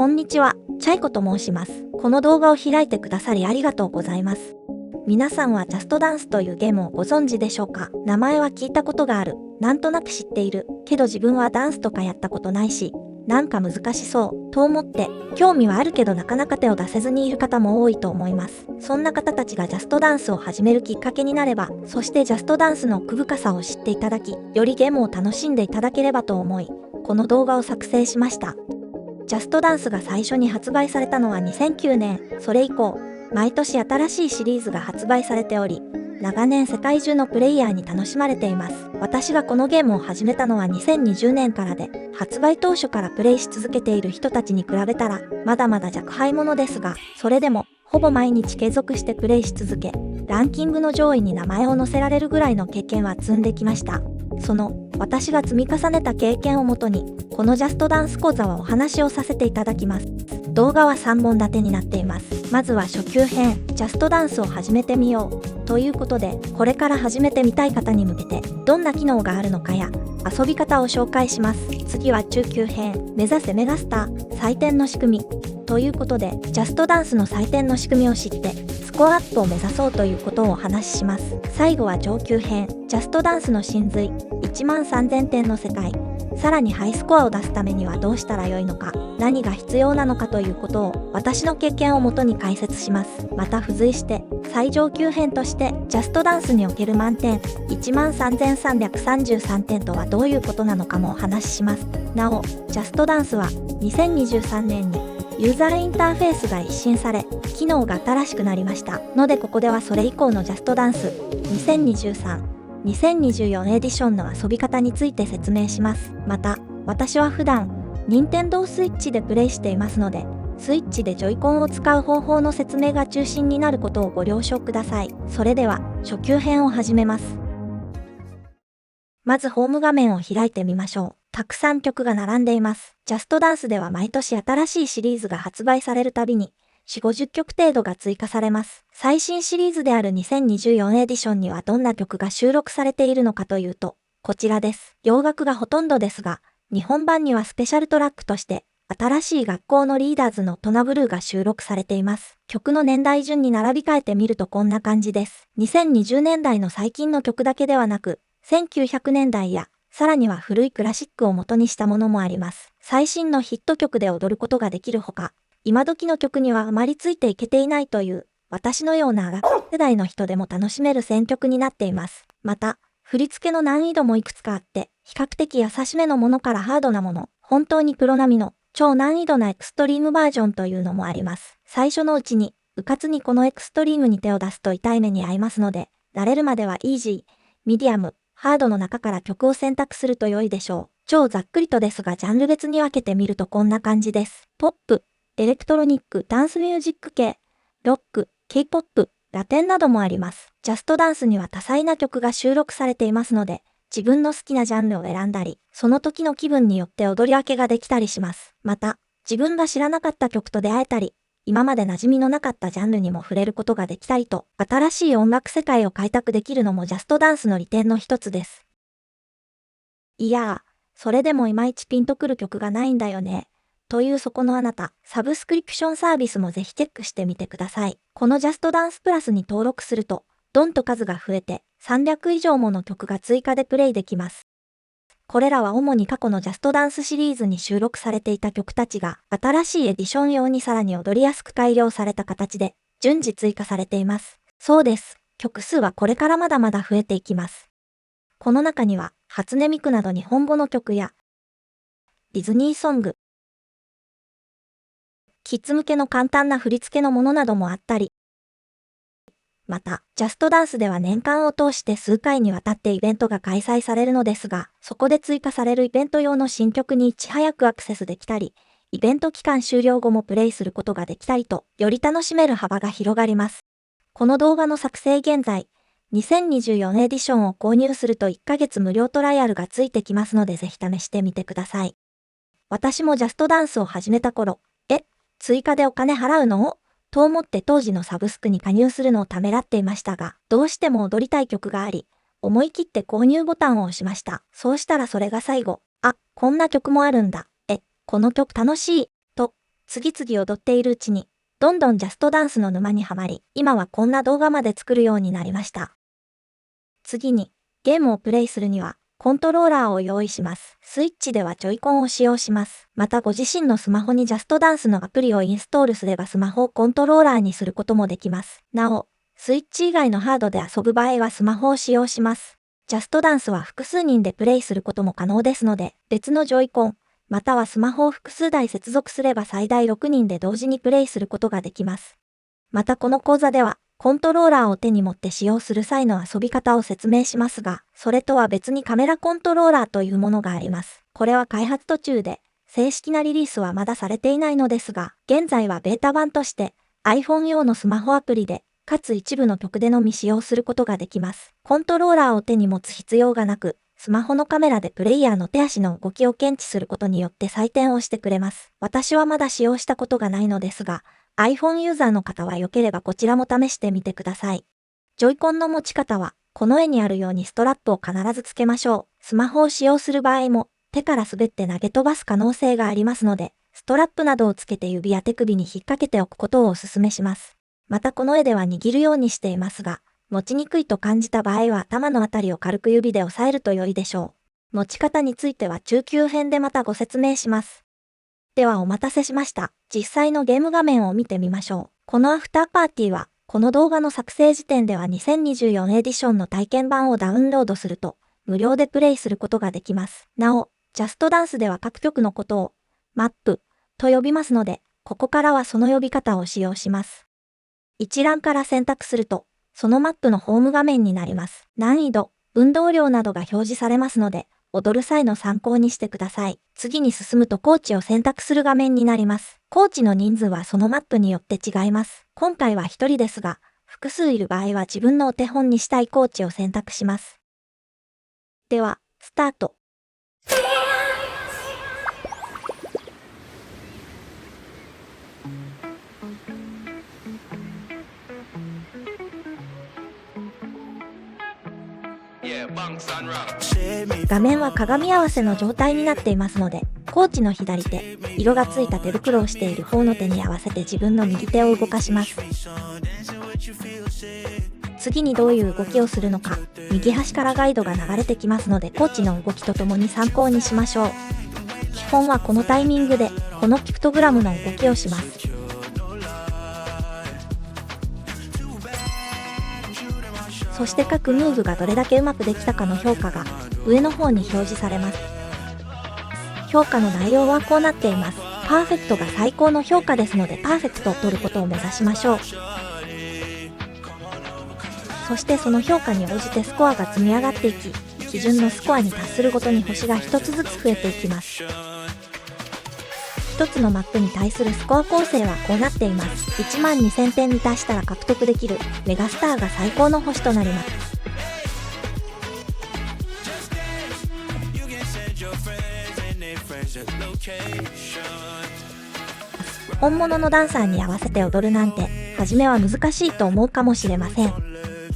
こんにちは、チャイコと申します。この動画を開いてくださりありがとうございます。皆さんはジャストダンスというゲームをご存知でしょうか？名前は聞いたことがある、なんとなく知っている、けど自分はダンスとかやったことないし、なんか難しそうと思って興味はあるけどなかなか手を出せずにいる方も多いと思います。そんな方たちがジャストダンスを始めるきっかけになれば、そしてジャストダンスの奥深さを知っていただき、よりゲームを楽しんでいただければと思い、この動画を作成しました。ジャストダンスが最初に発売されたのは2009年、それ以降、毎年新しいシリーズが発売されており、長年世界中のプレイヤーに楽しまれています。私がこのゲームを始めたのは2020年からで、発売当初からプレイし続けている人たちに比べたら、まだまだ若輩者ですが、それでも、ほぼ毎日継続してプレイし続け、ランキングの上位に名前を載せられるぐらいの経験は積んできました。その私が積み重ねた経験をもとに、このジャストダンス講座はお話をさせていただきます。動画は3本立てになっています。まずは初級編、ジャストダンスを始めてみようということで、これから始めてみたい方に向けてどんな機能があるのかや遊び方を紹介します。次は中級編、目指せメガスター、採点の仕組みということで、ジャストダンスの採点の仕組みを知ってスコアアップを目指そうということをお話しします。最後は上級編、ジャストダンスの真髄、13000点の世界。さらにハイスコアを出すためにはどうしたらよいのか、何が必要なのかということを私の経験をもとに解説します。また付随して最上級編としてジャストダンスにおける満点13333点とはどういうことなのかもお話しします。なお、ジャストダンスは2023年にユーザーインターフェースが一新され、機能が新しくなりましたので、ここではそれ以降のジャストダンス2023-2024エディションの遊び方について説明します。また、私は普段、任天堂スイッチでプレイしていますので、スイッチでジョイコンを使う方法の説明が中心になることをご了承ください。それでは、初級編を始めます。まずホーム画面を開いてみましょう。たくさん曲が並んでいます。ジャストダンスでは毎年新しいシリーズが発売されるたびに、4、50曲程度が追加されます。最新シリーズである2024エディションにはどんな曲が収録されているのかというと、こちらです。洋楽がほとんどですが、日本版にはスペシャルトラックとして、新しい学校のリーダーズのトナブルーが収録されています。曲の年代順に並び替えてみるとこんな感じです。2020年代の最近の曲だけではなく、1900年代や、さらには古いクラシックを元にしたものもあります。最新のヒット曲で踊ることができるほか、今時の曲にはあまりついていけていないという、私のような学生世代の人でも楽しめる選曲になっています。また、振り付けの難易度もいくつかあって、比較的優しめのものからハードなもの、本当にプロ並みの超難易度なエクストリームバージョンというのもあります。最初のうちに、うかつにこのエクストリームに手を出すと痛い目に遭いますので、慣れるまではイージー、ミディアム、ハードの中から曲を選択すると良いでしょう。超ざっくりとですがジャンル別に分けてみるとこんな感じです。ポップ、エレクトロニック、ダンスミュージック系、ロック、K-POP、ラテンなどもあります。ジャストダンスには多彩な曲が収録されていますので、自分の好きなジャンルを選んだり、その時の気分によって踊り分けができたりします。また、自分が知らなかった曲と出会えたり、今まで馴染みのなかったジャンルにも触れることができたりと、新しい音楽世界を開拓できるのもジャストダンスの利点の一つです。いやー、それでもいまいちピンとくる曲がないんだよね。というそこのあなた、サブスクリプションサービスもぜひチェックしてみてください。このジャストダンスプラスに登録すると、どんと数が増えて、300以上もの曲が追加でプレイできます。これらは主に過去のジャストダンスシリーズに収録されていた曲たちが、新しいエディション用にさらに踊りやすく改良された形で、順次追加されています。そうです。曲数はこれからまだまだ増えていきます。この中には、初音ミクなど日本語の曲や、ディズニーソング、キッズ向けの簡単な振り付けのものなどもあったり、また、ジャストダンスでは年間を通して数回にわたってイベントが開催されるのですが、そこで追加されるイベント用の新曲にいち早くアクセスできたり、イベント期間終了後もプレイすることができたりと、より楽しめる幅が広がります。この動画の作成現在、2024エディションを購入すると1ヶ月無料トライアルがついてきますのでぜひ試してみてください。私もジャストダンスを始めた頃、追加でお金払うの？と思って当時のサブスクに加入するのをためらっていましたが、どうしても踊りたい曲があり、思い切って購入ボタンを押しました。そうしたらそれが最後、こんな曲もあるんだ。この曲楽しい。と、次々踊っているうちに、どんどんジャストダンスの沼にはまり、今はこんな動画まで作るようになりました。次に、ゲームをプレイするには、コントローラーを用意します。スイッチではジョイコンを使用します。またご自身のスマホにジャストダンスのアプリをインストールすればスマホをコントローラーにすることもできます。なお、スイッチ以外のハードで遊ぶ場合はスマホを使用します。ジャストダンスは複数人でプレイすることも可能ですので、別のジョイコン、またはスマホを複数台接続すれば最大6人で同時にプレイすることができます。またこの講座では、コントローラーを手に持って使用する際の遊び方を説明しますが、それとは別にカメラコントローラーというものがあります。これは開発途中で、正式なリリースはまだされていないのですが、現在はベータ版として iPhone 用のスマホアプリで、かつ一部の曲でのみ使用することができます。コントローラーを手に持つ必要がなく、スマホのカメラでプレイヤーの手足の動きを検知することによって採点をしてくれます。私はまだ使用したことがないのですが、iPhone ユーザーの方は良ければこちらも試してみてください。ジョイコンの持ち方は、この絵にあるようにストラップを必ずつけましょう。スマホを使用する場合も、手から滑って投げ飛ばす可能性がありますので、ストラップなどをつけて指や手首に引っ掛けておくことをお勧めします。またこの絵では握るようにしていますが、持ちにくいと感じた場合は頭のあたりを軽く指で押さえると良いでしょう。持ち方については中級編でまたご説明します。ではお待たせしました。実際のゲーム画面を見てみましょう。このアフターパーティーは、この動画の作成時点では2024エディションの体験版をダウンロードすると、無料でプレイすることができます。なお、ジャストダンスでは各曲のことを、マップと呼びますので、ここからはその呼び方を使用します。一覧から選択すると、そのマップのホーム画面になります。難易度、運動量などが表示されますので、踊る際の参考にしてください。次に進むとコーチを選択する画面になります。コーチの人数はそのマップによって違います。今回は1人ですが、複数いる場合は自分のお手本にしたいコーチを選択します。では、スタート。画面は鏡合わせの状態になっていますので、コーチの左手、色がついた手袋をしている方の手に合わせて自分の右手を動かします。次にどういう動きをするのか、右端からガイドが流れてきますので、コーチの動きとともに参考にしましょう。基本はこのタイミングで、このピクトグラムの動きをします。そして各ムーブがどれだけうまくできたかの評価が上の方に表示されます。評価の内容はこうなっています。パーフェクトが最高の評価ですのでパーフェクトを取ることを目指しましょう。そしてその評価に応じてスコアが積み上がっていき、基準のスコアに達するごとに星が1つずつ増えていきます。1つのマップに対するスコア構成はこうなっています。12000点に達したら獲得できるメガスターが最高の星となります。本物のダンサーに合わせて踊るなんて、初めは難しいと思うかもしれません。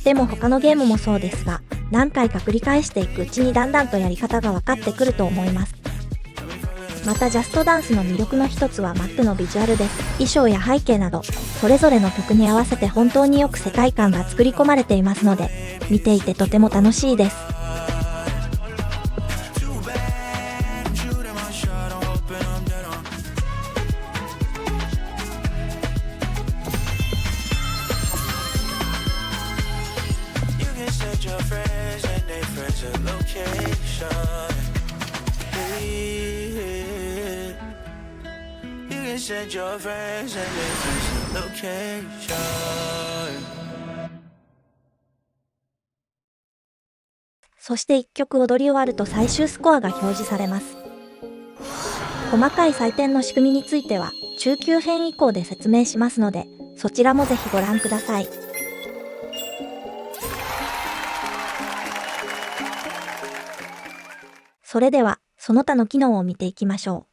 でも他のゲームもそうですが、何回か繰り返していくうちにだんだんとやり方が分かってくると思います。またジャストダンスの魅力の一つはマップのビジュアルです。衣装や背景など、それぞれの曲に合わせて本当によく世界観が作り込まれていますので、見ていてとても楽しいです。Send your friends and their friends a location. そして1曲踊り終わると最終スコアが表示されます。細かい採点の仕組みについては中級編以降で説明しますので、そちらもぜひご覧ください。それでは、その他の機能を見ていきましょう。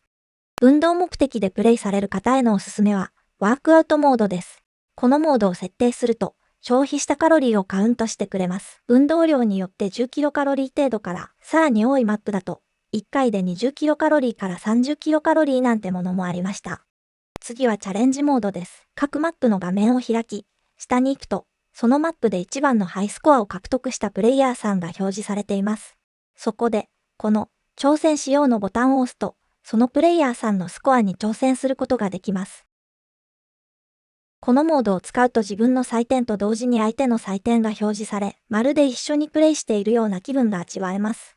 運動目的でプレイされる方へのおすすめは、ワークアウトモードです。このモードを設定すると、消費したカロリーをカウントしてくれます。運動量によって10キロカロリー程度から、さらに多いマップだと、1回で20キロカロリーから30キロカロリーなんてものもありました。次はチャレンジモードです。各マップの画面を開き、下に行くと、そのマップで一番のハイスコアを獲得したプレイヤーさんが表示されています。そこで、この挑戦しようのボタンを押すと、そのプレイヤーさんのスコアに挑戦することができます。このモードを使うと自分の採点と同時に相手の採点が表示され、まるで一緒にプレイしているような気分が味わえます。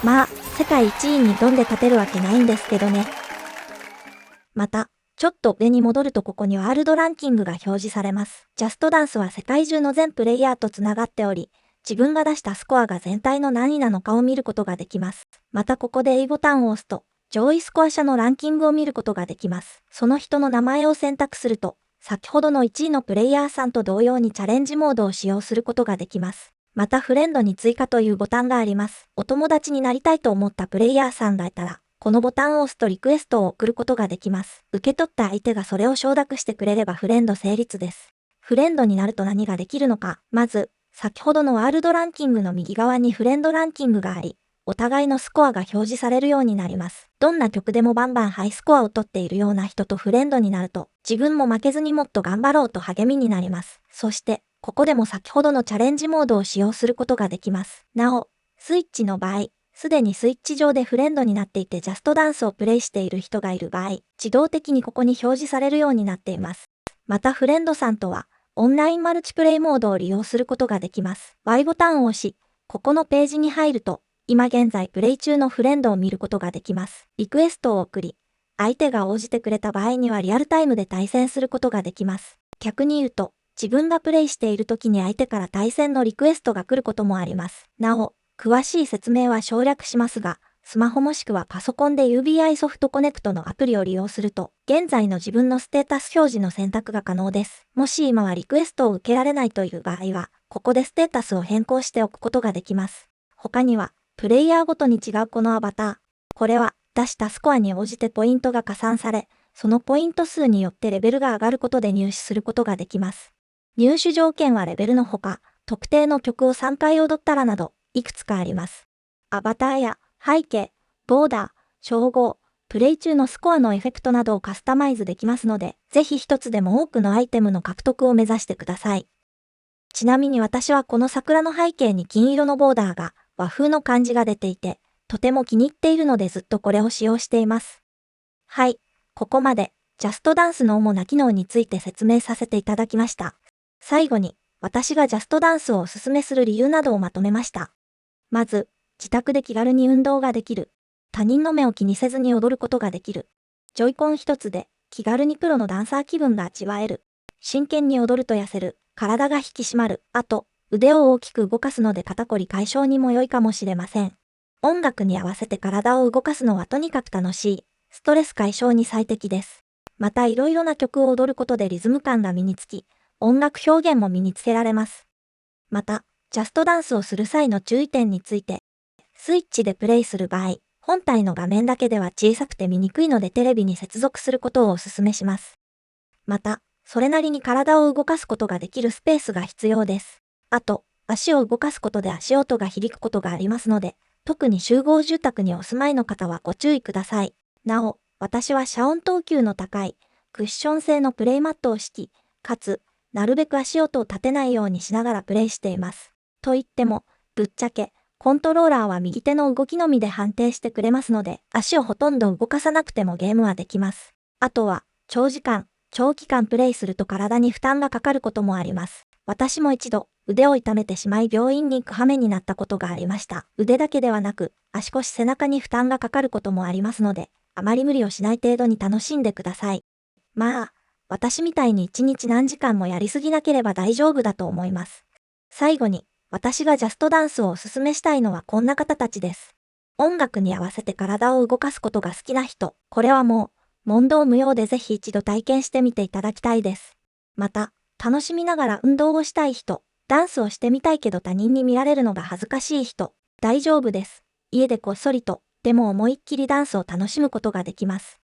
まあ、世界1位にどんで勝てるわけないんですけどね。また、ちょっと上に戻るとここにワールドランキングが表示されます。ジャストダンスは世界中の全プレイヤーとつながっており、自分が出したスコアが全体の何位なのかを見ることができます。またここで A ボタンを押すと、上位スコア者のランキングを見ることができます。その人の名前を選択すると、先ほどの1位のプレイヤーさんと同様にチャレンジモードを使用することができます。またフレンドに追加というボタンがあります。お友達になりたいと思ったプレイヤーさんがいたら、このボタンを押すとリクエストを送ることができます。受け取った相手がそれを承諾してくれればフレンド成立です。フレンドになると何ができるのか。まず、先ほどのワールドランキングの右側にフレンドランキングがあり、お互いのスコアが表示されるようになります。どんな曲でもバンバンハイスコアを取っているような人とフレンドになると、自分も負けずにもっと頑張ろうと励みになります。そして、ここでも先ほどのチャレンジモードを使用することができます。なお、スイッチの場合、すでにスイッチ上でフレンドになっていてジャストダンスをプレイしている人がいる場合、自動的にここに表示されるようになっています。またフレンドさんとは、オンラインマルチプレイモードを利用することができます。Y ボタンを押し、ここのページに入ると、今現在プレイ中のフレンドを見ることができます。リクエストを送り、相手が応じてくれた場合にはリアルタイムで対戦することができます。逆に言うと、自分がプレイしている時に相手から対戦のリクエストが来ることもあります。なお、詳しい説明は省略しますが、スマホもしくはパソコンで UBI ソフトコネクトのアプリを利用すると、現在の自分のステータス表示の選択が可能です。もし今はリクエストを受けられないという場合は、ここでステータスを変更しておくことができます。他には、プレイヤーごとに違うこのアバター。これは、出したスコアに応じてポイントが加算され、そのポイント数によってレベルが上がることで入手することができます。入手条件はレベルのほか、特定の曲を3回踊ったらなど、いくつかあります。アバターや背景、ボーダー、称号、プレイ中のスコアのエフェクトなどをカスタマイズできますので、ぜひ一つでも多くのアイテムの獲得を目指してください。ちなみに私はこの桜の背景に金色のボーダーが和風の感じが出ていて、とても気に入っているのでずっとこれを使用しています。はい、ここまでジャストダンスの主な機能について説明させていただきました。最後に、私がジャストダンスをおすすめする理由などをまとめました。まず、自宅で気軽に運動ができる。他人の目を気にせずに踊ることができる。ジョイコン一つで気軽にプロのダンサー気分が味わえる。真剣に踊ると痩せる。体が引き締まる。あと、腕を大きく動かすので肩こり解消にも良いかもしれません。音楽に合わせて体を動かすのはとにかく楽しい。ストレス解消に最適です。またいろいろな曲を踊ることでリズム感が身につき、音楽表現も身につけられます。また、ジャストダンスをする際の注意点について、スイッチでプレイする場合、本体の画面だけでは小さくて見にくいのでテレビに接続することをお勧めします。また、それなりに体を動かすことができるスペースが必要です。あと、足を動かすことで足音が響くことがありますので、特に集合住宅にお住まいの方はご注意ください。なお、私は遮音等級の高い、クッション製のプレイマットを敷き、かつ、なるべく足音を立てないようにしながらプレイしています。と言っても、ぶっちゃけ、コントローラーは右手の動きのみで判定してくれますので、足をほとんど動かさなくてもゲームはできます。あとは、長期間プレイすると体に負担がかかることもあります。私も一度、腕を痛めてしまい病院に行く羽目になったことがありました。腕だけではなく、足腰背中に負担がかかることもありますので、あまり無理をしない程度に楽しんでください。まあ、私みたいに一日何時間もやりすぎなければ大丈夫だと思います。最後に、私がジャストダンスをおすすめしたいのはこんな方たちです。音楽に合わせて体を動かすことが好きな人、これはもう、問答無用でぜひ一度体験してみていただきたいです。また、楽しみながら運動をしたい人、ダンスをしてみたいけど他人に見られるのが恥ずかしい人、大丈夫です。家でこっそりと、でも思いっきりダンスを楽しむことができます。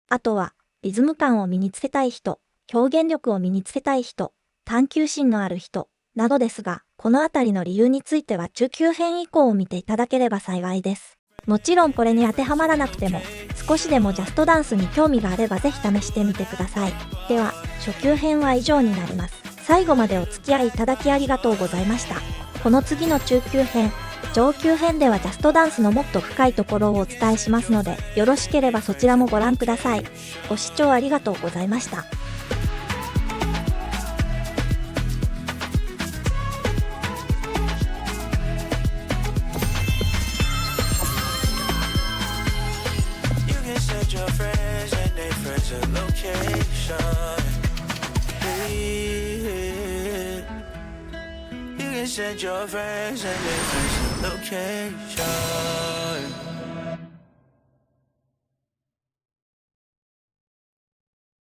あとは、リズム感を身につけたい人、表現力を身につけたい人、探求心のある人、などですが、このあたりの理由については中級編以降を見ていただければ幸いです。もちろんこれに当てはまらなくても、少しでもジャストダンスに興味があればぜひ試してみてください。では、初級編は以上になります。最後までお付き合いいただきありがとうございました。この次の中級編、上級編ではジャストダンスのもっと深いところをお伝えしますので、よろしければそちらもご覧ください。ご視聴ありがとうございました。You can send your friends and their friends a location. Hey, you can send your friends and their friends a location.